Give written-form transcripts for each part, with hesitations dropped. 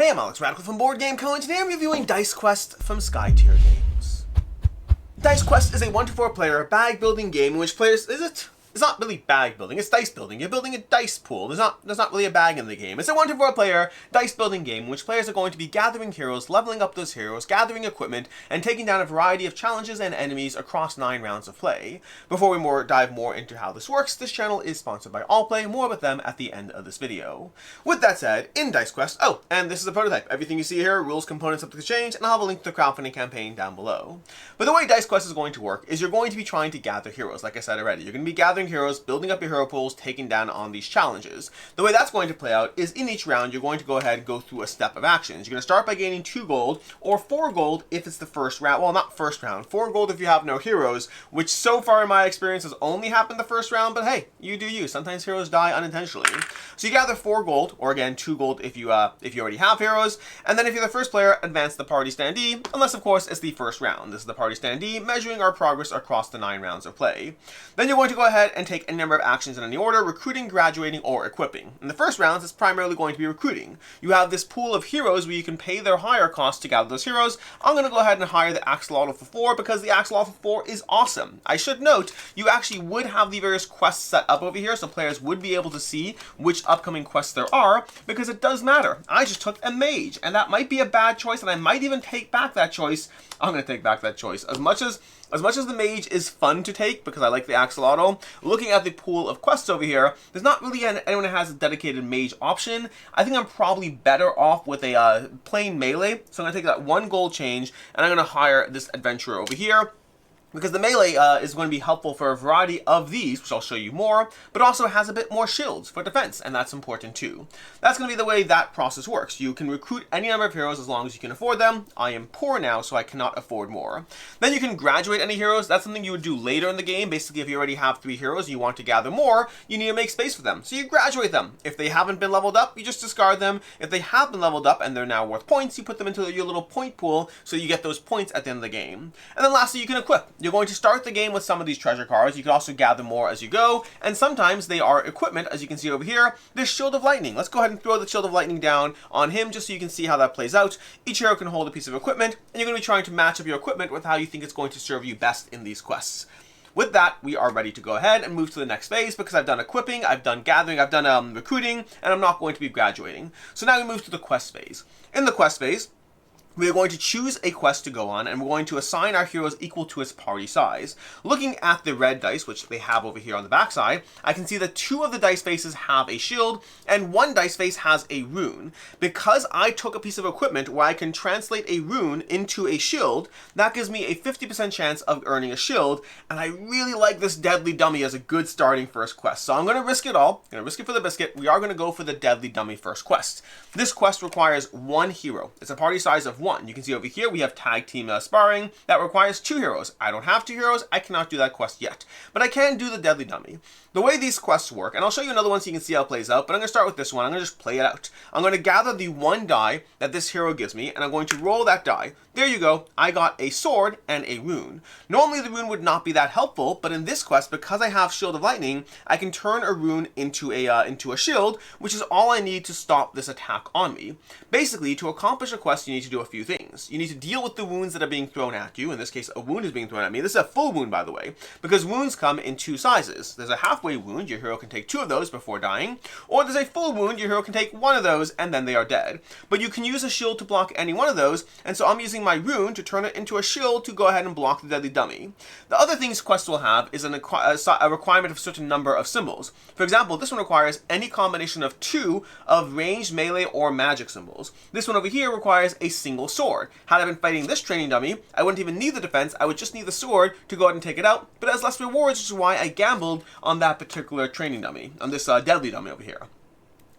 Hey, I'm Alex Radical from Board Game Co, and today I'm reviewing Dicequest from Sky Tier Games. Dicequest is a 1-4 player bag building game in which players... It's not really bag building, it's dice building. You're building a dice pool. There's not really a bag in the game. It's a 1-4 player dice building game in which players are going to be gathering heroes, leveling up those heroes, gathering equipment, and taking down a variety of challenges and enemies across 9 rounds of play. Before we dive more into how this works, this channel is sponsored by Allplay. More about them at the end of this video. With that said, in Dicequest, and this is a prototype. Everything you see here, rules, components, subject to change, and I'll have a link to the crowdfunding campaign down below. But the way Dicequest is going to work is you're going to be trying to gather heroes, like I said already. You're going to be gathering heroes, building up your hero pools, taking down on these challenges. The way that's going to play out is in each round, you're going to go ahead and go through a step of actions. You're going to start by gaining 2 gold, or 4 gold if it's the first round. Well, not first round. 4 gold if you have no heroes, which so far in my experience has only happened the first round, but hey, you do you. Sometimes heroes die unintentionally. So you gather 4 gold, or again, 2 gold if you already have heroes, and then if you're the first player, advance the party standee, unless of course it's the first round. This is the party standee, measuring our progress across the 9 rounds of play. Then you're going to go ahead and take a number of actions in any order: recruiting, graduating, or equipping. In the first rounds, it's primarily going to be recruiting. You have this pool of heroes where you can pay their higher cost to gather those heroes. I'm going to go ahead and hire the Axolotl for 4 because the Axolotl for 4 is awesome. I should note, you actually would have the various quests set up over here, so players would be able to see which upcoming quests there are, because it does matter. I just took a mage, and that might be a bad choice, and I might even take back that choice. I'm going to take back that choice. As much as the mage is fun to take, because I like the Axolotl, looking at the pool of quests over here, there's not really anyone that has a dedicated mage option. I think I'm probably better off with a plain melee, so I'm going to take that 1 gold change, and I'm going to hire this adventurer over here, because the melee is going to be helpful for a variety of these, which I'll show you more, but also has a bit more shields for defense, and that's important too. That's going to be the way that process works. You can recruit any number of heroes as long as you can afford them. I am poor now, so I cannot afford more. Then you can graduate any heroes. That's something you would do later in the game. Basically, if you already have 3 heroes and you want to gather more, you need to make space for them. So you graduate them. If they haven't been leveled up, you just discard them. If they have been leveled up and they're now worth points, you put them into your little point pool so you get those points at the end of the game. And then lastly, you can equip. You're going to start the game with some of these treasure cards. You can also gather more as you go, and sometimes they are equipment, as you can see over here. This Shield of Lightning. Let's go ahead and throw the Shield of Lightning down on him just so you can see how that plays out. Each hero can hold a piece of equipment, and you're going to be trying to match up your equipment with how you think it's going to serve you best in these quests. With that, we are ready to go ahead and move to the next phase, because I've done equipping, I've done gathering, I've done recruiting, and I'm not going to be graduating. So now we move to the quest phase. In the quest phase, we are going to choose a quest to go on, and we're going to assign our heroes equal to its party size. Looking at the red dice, which they have over here on the backside, I can see that 2 of the dice faces have a shield, and 1 dice face has a rune. Because I took a piece of equipment where I can translate a rune into a shield, that gives me a 50% chance of earning a shield, and I really like this Deadly Dummy as a good starting first quest. So I'm going to risk it all. I'm going to risk it for the biscuit. We are going to go for the Deadly Dummy first quest. This quest requires 1 hero. It's a party size of 1. You can see over here we have tag team sparring. That requires 2 heroes. I don't have 2 heroes. I cannot do that quest yet. But I can do the Deadly Dummy. The way these quests work, and I'll show you another one so you can see how it plays out, but I'm going to start with this one. I'm going to just play it out. I'm going to gather the 1 die that this hero gives me, and I'm going to roll that die. There you go. I got a sword and a rune. Normally the rune would not be that helpful, but in this quest, because I have Shield of Lightning, I can turn a rune into a shield, which is all I need to stop this attack on me. Basically, to accomplish a quest, you need to do a few things. You need to deal with the wounds that are being thrown at you. In this case, a wound is being thrown at me. This is a full wound, by the way, because wounds come in 2 sizes. There's a halfway wound. Your hero can take 2 of those before dying, or there's a full wound. Your hero can take 1 of those, and then they are dead. But you can use a shield to block any one of those, and so I'm using my rune to turn it into a shield to go ahead and block the Deadly Dummy. The other things quests will have is a requirement of a certain number of symbols. For example, this one requires any combination of 2 of ranged, melee, or magic symbols. This one over here requires a single sword. Had I been fighting this training dummy, I wouldn't even need the defense. I would just need the sword to go ahead and take it out, but it has less rewards, which is why I gambled on that particular training dummy, on this Deadly Dummy over here.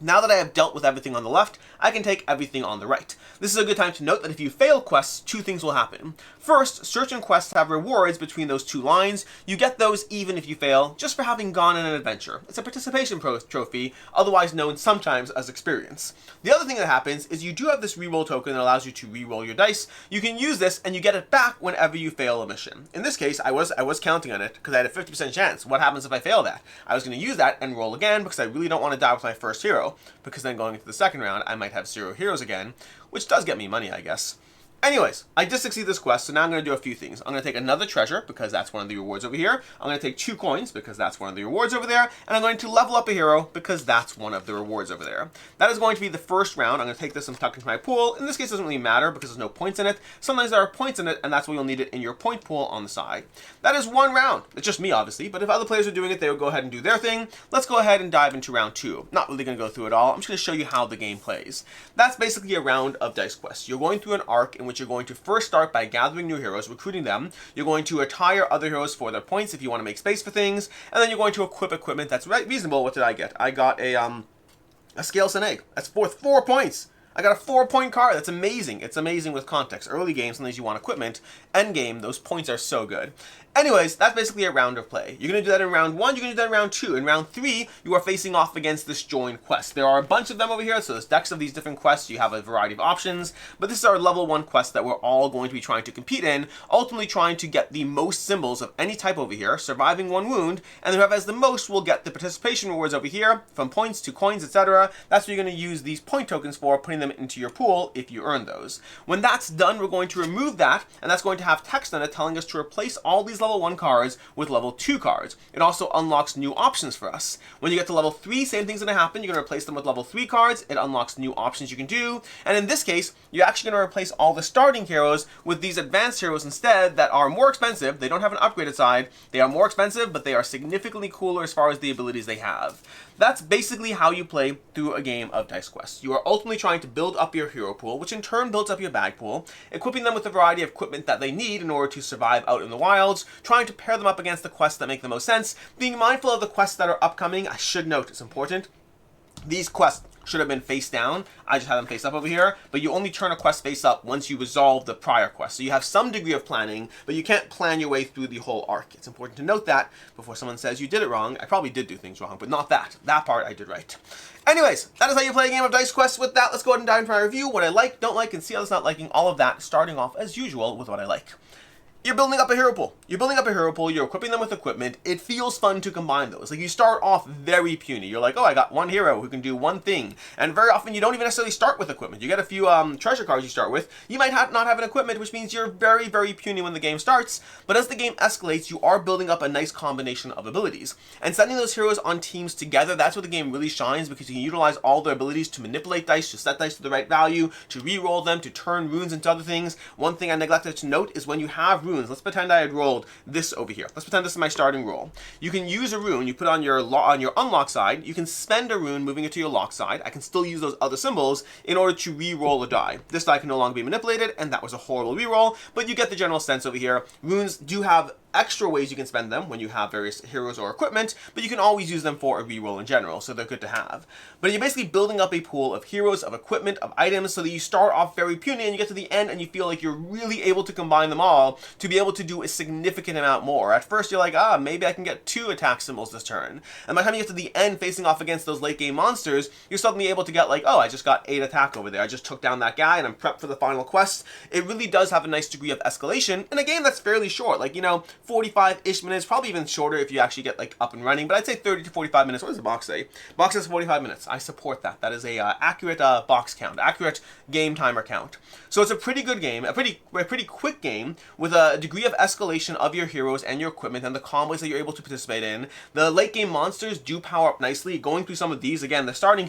Now that I have dealt with everything on the left, I can take everything on the right. This is a good time to note that if you fail quests, 2 things will happen. First, certain quests have rewards between those 2 lines. You get those even if you fail, just for having gone on an adventure. It's a participation trophy, otherwise known sometimes as experience. The other thing that happens is you do have this reroll token that allows you to reroll your dice. You can use this and you get it back whenever you fail a mission. In this case, I was counting on it because I had a 50% chance. What happens if I fail that? I was going to use that and roll again because I really don't want to die with my first hero. hero, because then going into the second round, I might have 0 heroes again, which does get me money, I guess. Anyways, I did succeed this quest, so now I'm going to do a few things. I'm going to take another treasure, because that's one of the rewards over here. I'm going to take 2 coins, because that's one of the rewards over there. And I'm going to level up a hero, because that's one of the rewards over there. That is going to be the first round. I'm going to take this and tuck into my pool. In this case, it doesn't really matter, because there's no points in it. Sometimes there are points in it, and that's why you'll need it in your point pool on the side. That is 1 round. It's just me, obviously, but if other players are doing it, they will go ahead and do their thing. Let's go ahead and dive into round 2. Not really going to go through it all. I'm just going to show you how the game plays. That's basically a round of Dicequest. You're going through an arc in which you're going to first start by gathering new heroes, recruiting them. You're going to retire other heroes for their points if you want to make space for things, and then you're going to equip equipment that's reasonable. What did I get? I got a scale egg. That's 4 points. I got a 4-point card. That's amazing. It's amazing with context. Early game, sometimes you want equipment. End game, those points are so good. Anyways, that's basically a round of play. You're going to do that in round 1, you're going to do that in round 2. In round 3, you are facing off against this join quest. There are a bunch of them over here, so there's decks of these different quests. You have a variety of options, but this is our level 1 quest that we're all going to be trying to compete in, ultimately trying to get the most symbols of any type over here, surviving 1 wound, and whoever has the most will get the participation rewards over here, from points to coins, etc. That's what you're going to use these point tokens for, putting them into your pool if you earn those. When that's done, we're going to remove that, and that's going to have text on it telling us to replace all these level 1 cards with level 2 cards. It also unlocks new options for us. When you get to level 3, same thing's going to happen. You're going to replace them with level 3 cards. It unlocks new options you can do. And in this case, you're actually going to replace all the starting heroes with these advanced heroes instead that are more expensive. They don't have an upgraded side. They are more expensive, but they are significantly cooler as far as the abilities they have. That's basically how you play through a game of Dicequest. You are ultimately trying to build up your hero pool, which in turn builds up your bag pool, equipping them with a variety of equipment that they need in order to survive out in the wilds, trying to pair them up against the quests that make the most sense, being mindful of the quests that are upcoming. I should note, it's important, these quests should have been face down. I just had them face up over here, but you only turn a quest face up once you resolve the prior quest. So you have some degree of planning, but you can't plan your way through the whole arc. It's important to note that before someone says you did it wrong. I probably did do things wrong, but not that. That part I did right. Anyways, that is how you play a game of Dicequest. With that, let's go ahead and dive into my review, what I like, don't like, and see how it's not liking, all of that, starting off as usual with what I like. You're building up a hero pool. You're equipping them with equipment. It feels fun to combine those. Like, you start off very puny. You're like, oh, I got 1 hero who can do 1 thing. And very often you don't even necessarily start with equipment. You get a few treasure cards you start with. You might not have an equipment, which means you're very, very puny when the game starts. But as the game escalates, you are building up a nice combination of abilities. And sending those heroes on teams together, that's where the game really shines, because you can utilize all their abilities to manipulate dice, to set dice to the right value, to re-roll them, to turn runes into other things. One thing I neglected to note is when you have runes, let's pretend I had rolled this over here. Let's pretend this is my starting roll. You can use a rune you put on your unlock side. You can spend a rune moving it to your lock side. I can still use those other symbols in order to re-roll a die. This die can no longer be manipulated, and that was a horrible re-roll, but you get the general sense over here. Runes do have extra ways you can spend them when you have various heroes or equipment, but you can always use them for a reroll in general, so they're good to have. But you're basically building up a pool of heroes, of equipment, of items, so that you start off very puny and you get to the end and you feel like you're really able to combine them all to be able to do a significant amount more. At first you're like, maybe I can get 2 attack symbols this turn. And by the time you get to the end facing off against those late game monsters, you're suddenly able to get like, oh, I just got 8 attack over there. I just took down that guy and I'm prepped for the final quest. It really does have a nice degree of escalation in a game that's fairly short, like, 45-ish minutes, probably even shorter if you actually get like up and running, but I'd say 30 to 45 minutes. What does the box say? Box says 45 minutes. I support that. That is a accurate box count, accurate game timer count. So it's a pretty good game, a pretty quick game with a degree of escalation of your heroes and your equipment and the combos that you're able to participate in. The late game monsters do power up nicely. Going through some of these, again, the starting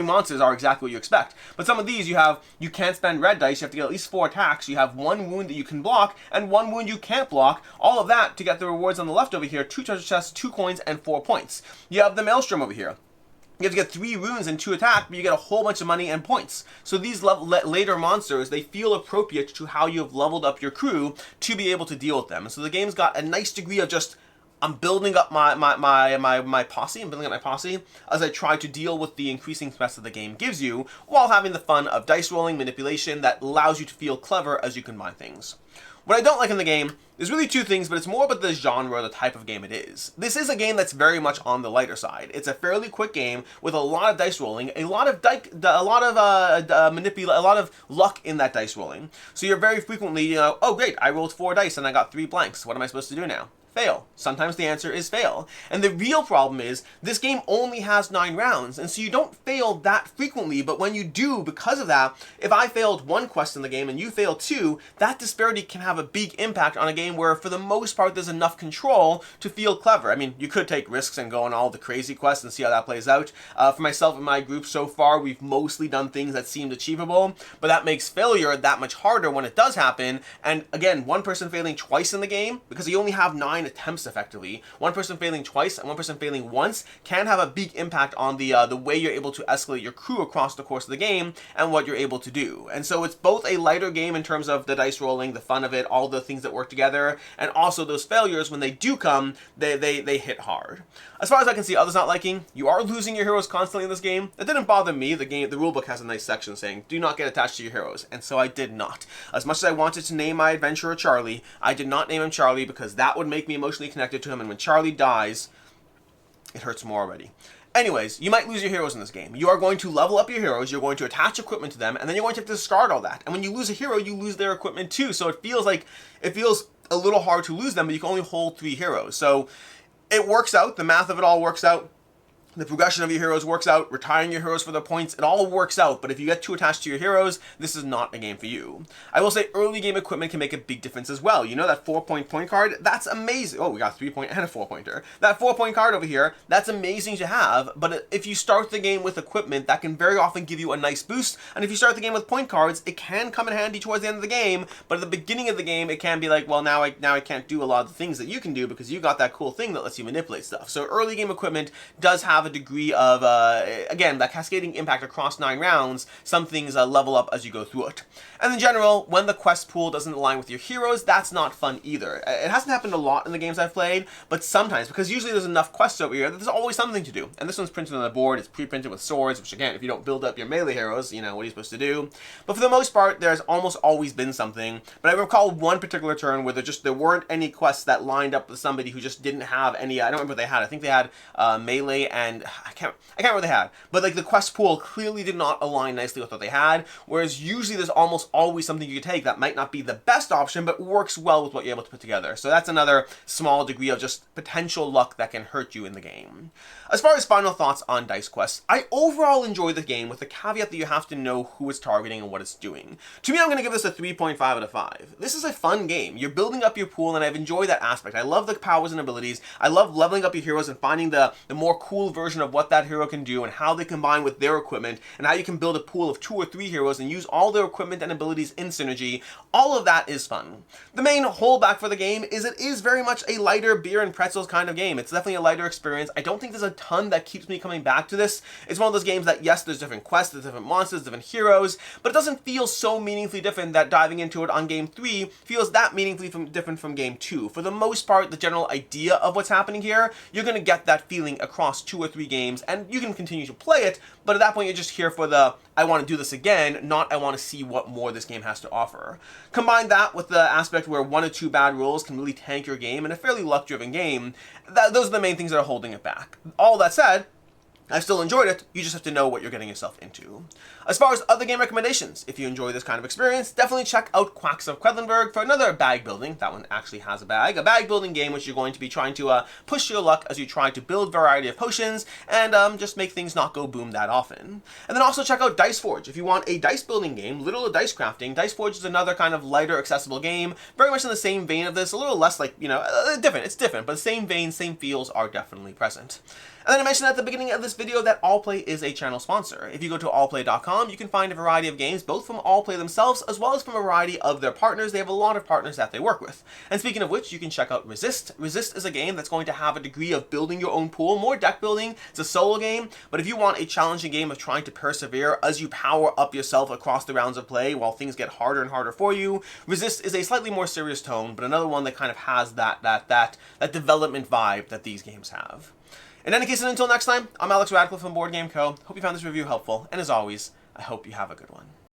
monsters are exactly what you expect. But some of these you can't spend red dice. You have to get at least 4 attacks. You have 1 wound that you can block and 1 wound you can't block. All of that to get the rewards on the left over here: 2 treasure chests, 2 coins, and 4 points. You have the Maelstrom over here. You have to get 3 runes and 2 attack, but you get a whole bunch of money and points. So these later monsters, they feel appropriate to how you have leveled up your crew to be able to deal with them. And so the game's got a nice degree of just, I'm building up my posse. I'm building up my posse as I try to deal with the increasing stress that the game gives you, while having the fun of dice rolling, manipulation that allows you to feel clever as you combine things. What I don't like in the game is really 2 things, but it's more about the genre, the type of game it is. This is a game that's very much on the lighter side. It's a fairly quick game with a lot of dice rolling, a lot of luck in that dice rolling. So you're very frequently, oh great, I rolled 4 dice and I got 3 blanks. What am I supposed to do now? Fail. Sometimes the answer is fail. And the real problem is this game only has 9 rounds, and so you don't fail that frequently, but when you do, because of that, if I failed 1 quest in the game and you failed 2, that disparity can have a big impact on a game where for the most part there's enough control to feel clever. I mean, you could take risks and go on all the crazy quests and see how that plays out. For myself and my group so far, we've mostly done things that seemed achievable, but that makes failure that much harder when it does happen. And again, one person failing twice in the game, because you only have 9 attempts effectively, one person failing twice and one person failing once can have a big impact on the way you're able to escalate your crew across the course of the game and what you're able to do. And so it's both a lighter game in terms of the dice rolling, the fun of it, all the things that work together, and also those failures, when they do come, they hit hard. As far as I can see others not liking, you are losing your heroes constantly in this game. That didn't bother me. The rulebook has a nice section saying, do not get attached to your heroes, and so I did not. As much as I wanted to name my adventurer Charlie, I did not name him Charlie because that would make me emotionally connected to him, and when Charlie dies, it hurts more already. Anyways, you might lose your heroes in this game. You are going to level up your heroes, you're going to attach equipment to them, and then you're going to have to discard all that. And when you lose a hero, you lose their equipment too, so it feels a little hard to lose them, but you can only hold 3 heroes. So it works out, the math of it all works out. The progression of your heroes works out, retiring your heroes for their points, it all works out, but if you get too attached to your heroes, this is not a game for you. I will say early game equipment can make a big difference as well. You know that 4-point card? That's amazing. Oh, we got a 3-point and a 4-pointer. That 4-point card over here, that's amazing to have, but if you start the game with equipment, that can very often give you a nice boost, and if you start the game with point cards, it can come in handy towards the end of the game, but at the beginning of the game, it can be like, well, now I can't do a lot of the things that you can do because you got that cool thing that lets you manipulate stuff. So early game equipment does have a degree of, again, that cascading impact across 9 rounds. Some things level up as you go through it. And in general, when the quest pool doesn't align with your heroes, that's not fun either. It hasn't happened a lot in the games I've played, but sometimes, because usually there's enough quests over here that there's always something to do. And this one's printed on the board, it's pre-printed with swords, which again, if you don't build up your melee heroes, you know, what are you supposed to do? But for the most part, there's almost always been something. But I recall one particular turn where there weren't any quests that lined up with somebody who just didn't have any, I don't remember what they had. I think they had melee and, I can't remember what they had. But like the quest pool clearly did not align nicely with what they had, whereas usually there's almost always something you can take that might not be the best option, but works well with what you're able to put together. So that's another small degree of just potential luck that can hurt you in the game. As far as final thoughts on Dicequest, I overall enjoy the game with the caveat that you have to know who it's targeting and what it's doing. To me, I'm going to give this a 3.5 out of 5. This is a fun game. You're building up your pool, and I've enjoyed that aspect. I love the powers and abilities. I love leveling up your heroes and finding the more cool version of what that hero can do and how they combine with their equipment, and how you can build a pool of 2 or 3 heroes and use all their equipment and abilities in synergy. All of that is fun. The main holdback for the game is it is very much a lighter beer and pretzels kind of game. It's definitely a lighter experience. I don't think there's a ton that keeps me coming back to this. It's one of those games that, yes, there's different quests, there's different monsters, different heroes, but it doesn't feel so meaningfully different that diving into it on game 3 feels that meaningfully different from game 2. For the most part, the general idea of what's happening here, you're going to get that feeling across 2 or 3 games, and you can continue to play it, but at that point you're just here for the, I want to do this again, not I want to see what more this game has to offer. Combine that with the aspect where 1 or 2 bad rolls can really tank your game in a fairly luck-driven game. Those are the main things that are holding it back. All that said, I've still enjoyed it, you just have to know what you're getting yourself into. As far as other game recommendations, if you enjoy this kind of experience, definitely check out Quacks of Quedlinburg for another bag building. That one actually has a bag building game which you're going to be trying to push your luck as you try to build variety of potions and just make things not go boom that often. And then also check out Diceforge. If you want a dice building game, literal dice crafting, Diceforge is another kind of lighter, accessible game, very much in the same vein of this, a little less like, different, it's different, but the same vein, same feels are definitely present. And then I mentioned at the beginning of this video that Allplay is a channel sponsor. If you go to allplay.com, you can find a variety of games, both from Allplay themselves, as well as from a variety of their partners. They have a lot of partners that they work with. And speaking of which, you can check out Resist. Resist is a game that's going to have a degree of building your own pool, more deck building. It's a solo game, but if you want a challenging game of trying to persevere as you power up yourself across the rounds of play while things get harder and harder for you, Resist is a slightly more serious tone, but another one that kind of has that development vibe that these games have. In any case, and until next time, I'm Alex Radcliffe from Board Game Co. Hope you found this review helpful, and as always, I hope you have a good one.